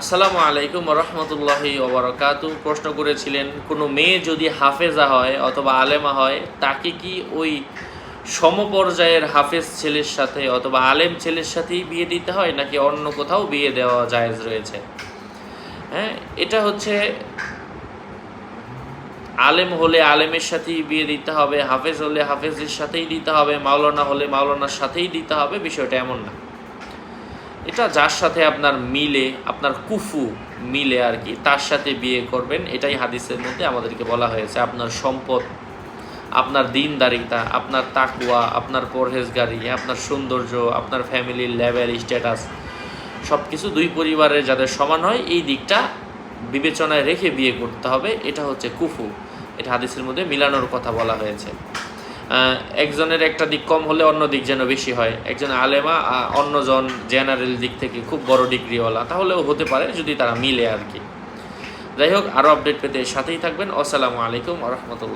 আসসালামু আলাইকুম রহমতুল্লাহি ওবরাকাতু। প্রশ্ন করেছিলেন, কোনো মেয়ে যদি হাফেজা হয় অথবা আলেমা হয়, তাকে কি ওই সমপর্যায়ের হাফেজ ছেলের সাথে অথবা আলেম ছেলের সাথেই বিয়ে দিতে হয়, নাকি অন্য কোথাও বিয়ে দেওয়া জায়েজ রয়েছে? হ্যাঁ, এটা হচ্ছে আলেম হলে আলেমের সাথেই বিয়ে দিতে হবে, হাফেজ হলে হাফেজের সাথেই দিতে হবে, মাওলানা হলে মাওলানার সাথেই দিতে হবে, বিষয়টা এমন না। এটা যার সাথে আপনার মিলে, আপনার কুফু মিলে আর কি, তার সাথে বিয়ে করবেন। এটাই হাদিসের মধ্যে আমাদেরকে বলা হয়েছে। আপনার সম্পদ, আপনার দিনদারিতা, আপনার তাকওয়া, আপনার পরহেজগারি, আপনার সৌন্দর্য, আপনার ফ্যামিলির লেভেল, স্ট্যাটাস, সব কিছু দুই পরিবারের যাদের সমান হয়, এই দিকটা বিবেচনায় রেখে বিয়ে করতে হবে। এটা হচ্ছে কুফু। এটা হাদিসের মধ্যে মিলানোর কথা বলা হয়েছে। একজনের একটা দিক কম হলে অন্য দিক যেন বেশি হয়। একজন আলেমা, অন্যজন জেনারেল দিক থেকে খুব বড় ডিগ্রিওয়ালা, তাহলেও হতে পারে যদি তারা মিলে আর কি। যাই হোক, আরও আপডেট পেতে সাথেই থাকবেন। আসসালামু আলাইকুম ওয়া রাহমাতুল্লাহ।